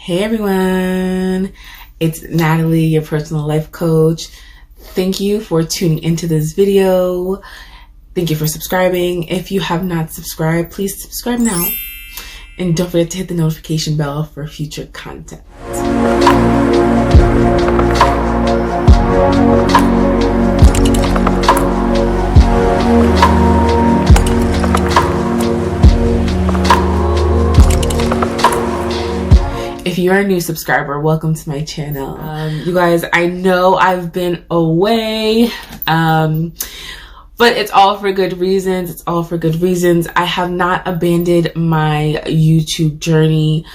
Hey everyone, it's Natalie, your personal life coach. Thank you for tuning into this video. Thank you for subscribing. If you have not subscribed, please subscribe now. And don't forget to hit the notification bell for future content. If you're a new subscriber, welcome to my channel. You guys, I know I've been away, but it's all for good reasons. It's all for good reasons. I have not abandoned my YouTube journey.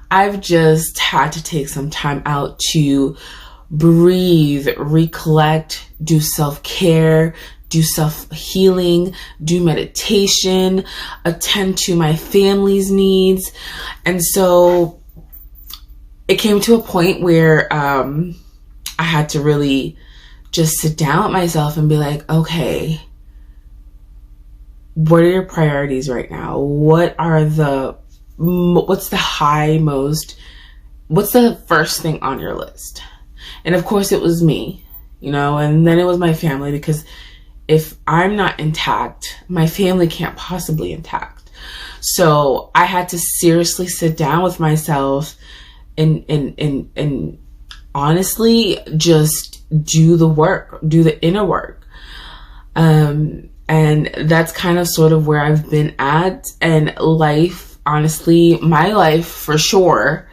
I've just had to take some time out to breathe, recollect, do self-care, do self-healing, do meditation, attend to my family's needs. And so it came to a point where I had to really just sit down with myself and be like, okay, what are your priorities right now? What's the first thing on your list? And of course it was me, and then it was my family, because if I'm not intact, my family can't possibly intact. So I had to seriously sit down with myself and honestly just do the work, do the inner work. And that's kind of sort of where I've been at. And life, honestly, my life for sure,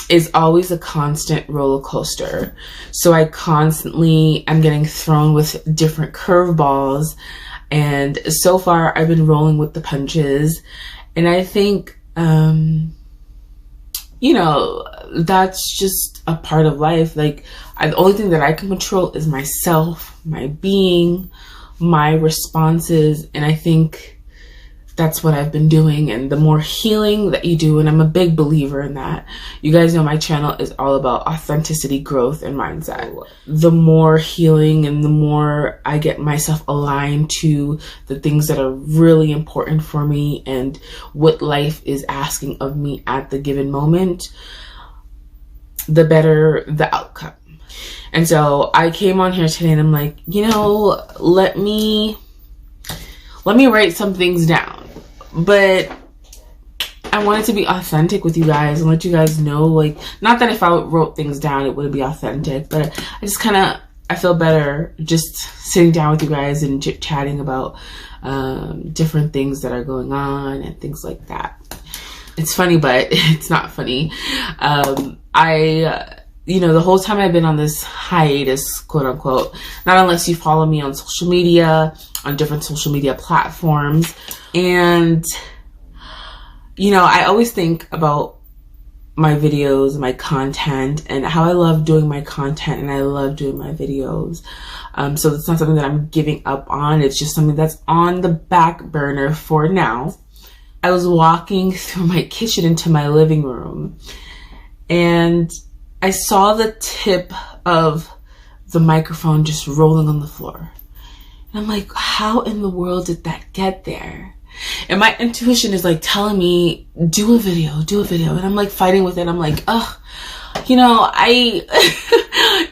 is always a constant roller coaster. So I constantly am getting thrown with different curveballs. And so far I've been rolling with the punches. And I think, that's just a part of life. Like, the only thing that I can control is myself, my being, my responses. And I think that's what I've been doing. And the more healing that you do, and I'm a big believer in that. You guys know my channel is all about authenticity, growth, and mindset. The more healing and the more I get myself aligned to the things that are really important for me and what life is asking of me at the given moment, the better the outcome. And so I came on here today and I'm like, let me write some things down. But I wanted to be authentic with you guys and let you guys know, not that if I wrote things down, it wouldn't be authentic, but I feel better just sitting down with you guys and chatting about different things that are going on and things like that. It's funny, but it's not funny. The whole time I've been on this hiatus, quote unquote, not unless you follow me on social media, on different social media platforms. And, I always think about my videos, my content, and how I love doing my content and I love doing my videos. So it's not something that I'm giving up on. It's just something that's on the back burner for now. I was walking through my kitchen into my living room and I saw the tip of the microphone just rolling on the floor. And I'm like, how in the world did that get there? And my intuition is telling me, do a video. And I'm fighting with it. I'm like,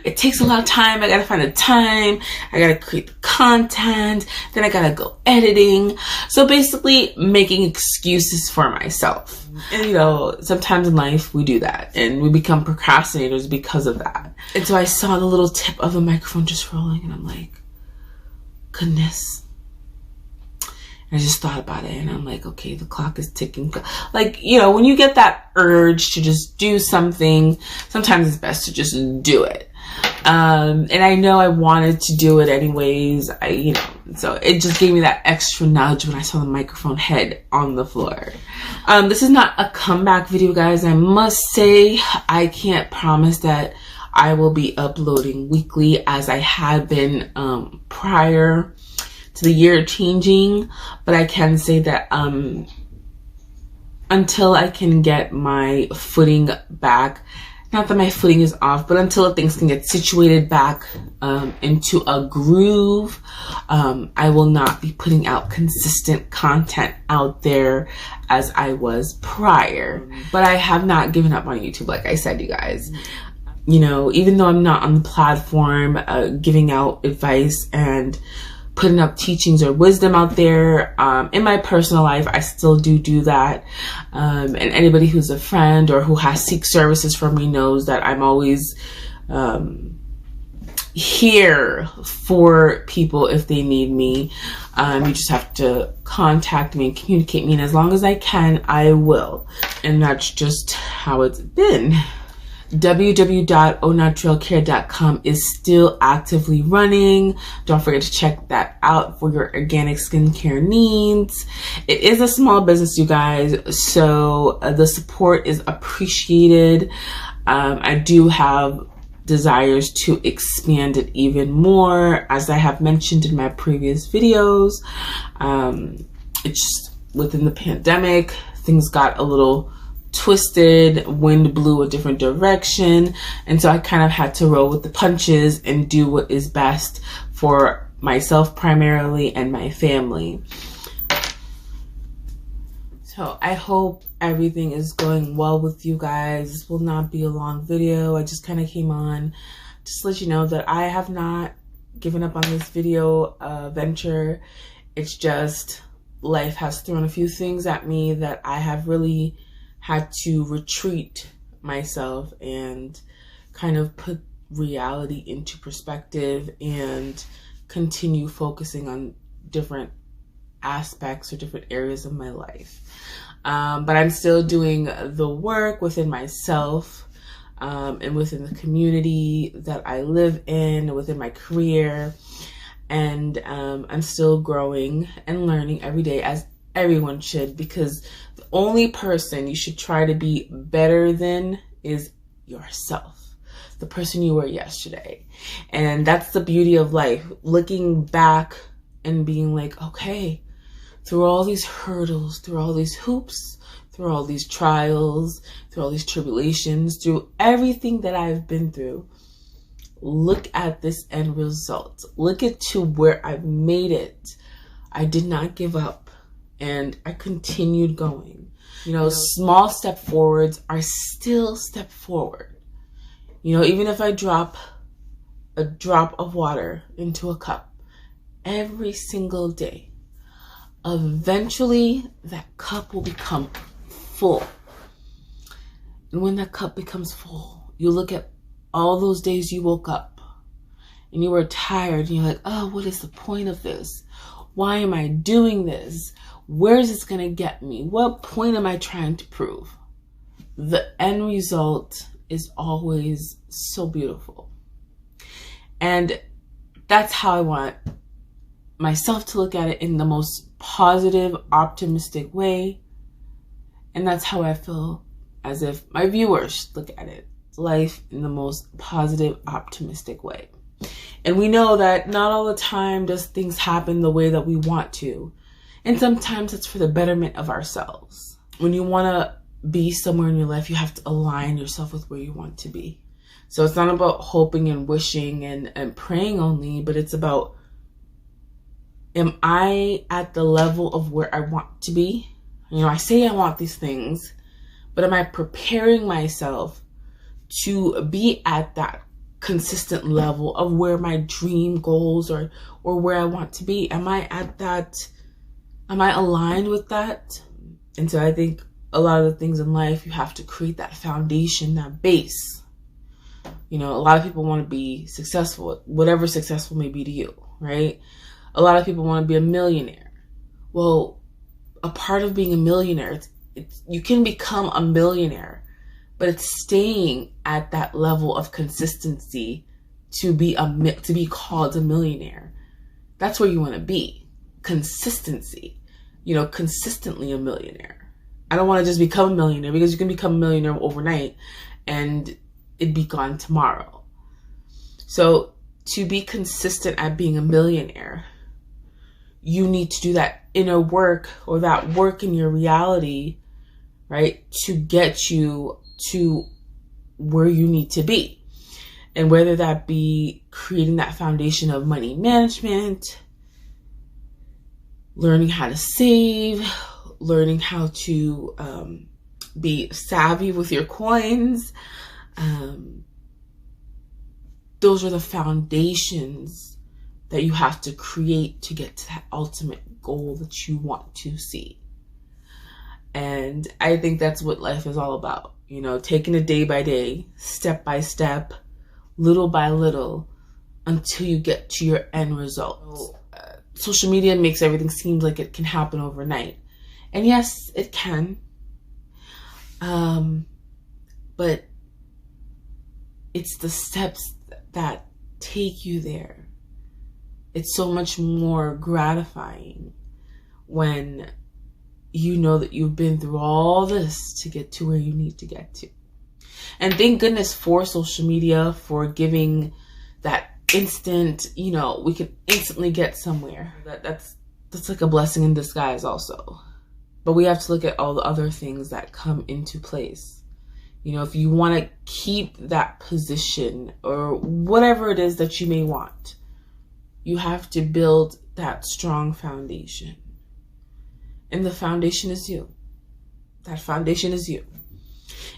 it takes a lot of time. I gotta find the time. I gotta create the content. Then I gotta go editing. So basically making excuses for myself. And sometimes in life we do that and we become procrastinators because of that. And so I saw the little tip of the microphone just rolling and I'm like, goodness. I just thought about it and I'm like, okay, the clock is ticking. When you get that urge to just do something, sometimes it's best to just do it. And I know I wanted to do it anyways. So it just gave me that extra nudge when I saw the microphone head on the floor. This is not a comeback video, guys. I must say, I can't promise that I will be uploading weekly as I had been prior to the year changing, but I can say that until I can get my footing back not that my footing is off, but until things can get situated back into a groove, I will not be putting out consistent content out there as I was prior. But I have not given up on YouTube, like I said, you guys. You know, even though I'm not on the platform giving out advice and putting up teachings or wisdom out there, in my personal life, I still do that. And anybody who's a friend or who has seek services from me knows that I'm always here for people if they need me. You just have to contact me and communicate me, and as long as I can, I will. And that's just how it's been. www.aunaturelcare.com is still actively running. Don't forget to check that out for your organic skincare needs. It is a small business, you guys, so the support is appreciated. I do have desires to expand it even more, as I have mentioned in my previous videos. It's just within the pandemic, things got a little twisted, wind blew a different direction, and so I kind of had to roll with the punches and do what is best for myself primarily and my family. So I hope everything is going well with you guys. This will not be a long video. I just kind of came on just to let you know that I have not given up on this video venture. It's just life has thrown a few things at me that I have really had to retreat myself and kind of put reality into perspective and continue focusing on different aspects or different areas of my life. But I'm still doing the work within myself and within the community that I live in, within my career. And I'm still growing and learning every day, as everyone should, because the only person you should try to be better than is yourself, the person you were yesterday. And that's the beauty of life, looking back and being like, okay, through all these hurdles, through all these hoops, through all these trials, through all these tribulations, through everything that I've been through, look at this end result. Look at to where I've made it. I did not give up. And I continued going. You know, small step forwards are still step forward. You know, even if I drop a drop of water into a cup every single day, eventually that cup will become full. And when that cup becomes full, you look at all those days you woke up and you were tired and you're like, oh, what is the point of this? Why am I doing this? Where is this going to get me? What point am I trying to prove? The end result is always so beautiful. And that's how I want myself to look at it, in the most positive, optimistic way. And that's how I feel as if my viewers look at it, life in the most positive, optimistic way. And we know that not all the time does things happen the way that we want to. And sometimes it's for the betterment of ourselves. When you want to be somewhere in your life, you have to align yourself with where you want to be. So it's not about hoping and wishing and praying only, but it's about, am I at the level of where I want to be? You know, I say I want these things, but am I preparing myself to be at that consistent level of where my dream goals or where I want to be? Am I at that? Am I aligned with that? And so I think a lot of the things in life, you have to create that foundation, that base. You know, a lot of people want to be successful, whatever successful may be to you, right? A lot of people want to be a millionaire. Well, a part of being a millionaire, you can become a millionaire, but it's staying at that level of consistency to be called a millionaire. That's where you want to be. Consistency. You know, consistently a millionaire. I don't want to just become a millionaire, because you can become a millionaire overnight and it'd be gone tomorrow. So to be consistent at being a millionaire, you need to do that inner work, or that work in your reality, right? To get you to where you need to be. And whether that be creating that foundation of money management, learning how to save, learning how to be savvy with your coins. Those are the foundations that you have to create to get to that ultimate goal that you want to see. And I think that's what life is all about. You know, taking it day by day, step by step, little by little, until you get to your end result. Social media makes everything seem like it can happen overnight. And yes, it can. But it's the steps that take you there. It's so much more gratifying when you know that you've been through all this to get to where you need to get to. And thank goodness for social media, for giving that instant, you know, we can instantly get somewhere. That's like a blessing in disguise also. But we have to look at all the other things that come into place. You know, if you want to keep that position or whatever it is that you may want, you have to build that strong foundation. And the foundation is you. That foundation is you.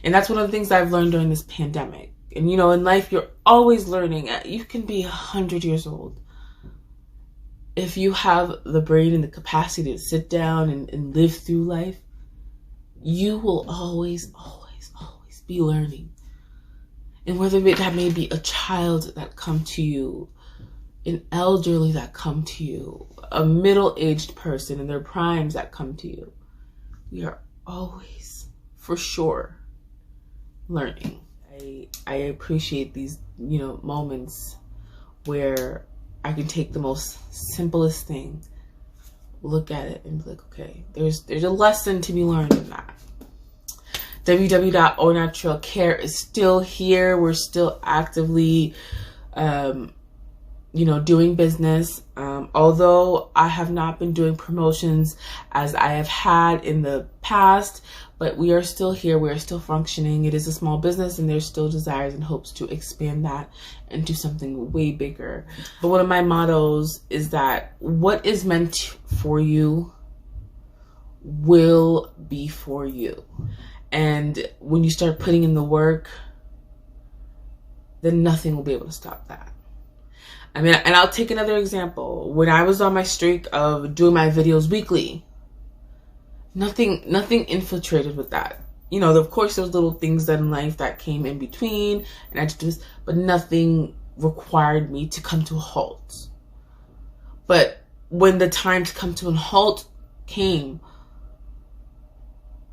And that's one of the things I've learned during this pandemic. And, you know, in life, you're always learning. You can be 100 years old. If you have the brain and the capacity to sit down and live through life, you will always be learning. And whether that may be a child that come to you, an elderly that come to you, a middle-aged person in their primes that come to you, we are always, for sure, learning. I appreciate these, you know, moments where I can take the most simplest thing, look at it and be like, okay, there's a lesson to be learned in that. www.onnaturalcare is still here. We're still actively, you know, doing business. Although I have not been doing promotions as I have had in the past, but we are still here. We are still functioning. It is a small business and there's still desires and hopes to expand that into something way bigger. But one of my mottos is that what is meant for you will be for you. And when you start putting in the work, then nothing will be able to stop that. I mean, and I'll take another example. When I was on my streak of doing my videos weekly, nothing infiltrated with that. You know, of course, there's little things that in life that came in between, and I just do this, but nothing required me to come to a halt. But when the time to come to a halt came,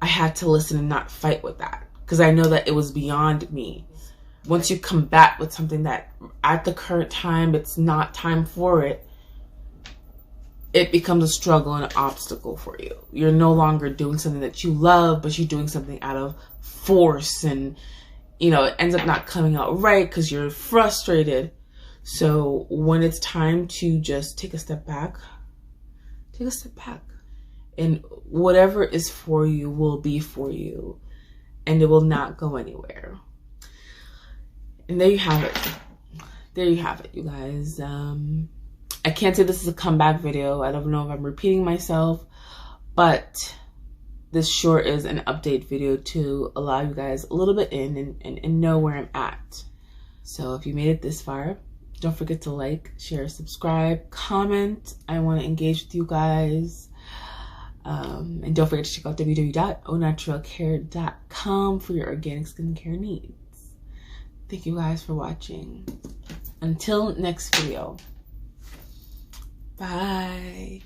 I had to listen and not fight with that, because I know that it was beyond me. Once you combat with something that at the current time, it's not time for it, it becomes a struggle and an obstacle for you. You're no longer doing something that you love, but you're doing something out of force, and, you know, it ends up not coming out right because you're frustrated. So when it's time to just take a step back, take a step back. And whatever is for you will be for you, and it will not go anywhere. And there you have it. There you have it, you guys. I can't say this is a comeback video. I don't know if I'm repeating myself, but this sure is an update video to allow you guys a little bit in and know where I'm at. So if you made it this far, don't forget to like, share, subscribe, comment. I want to engage with you guys. And don't forget to check out www.onnaturalcare.com for your organic skincare needs. Thank you guys for watching. Until next video. Bye.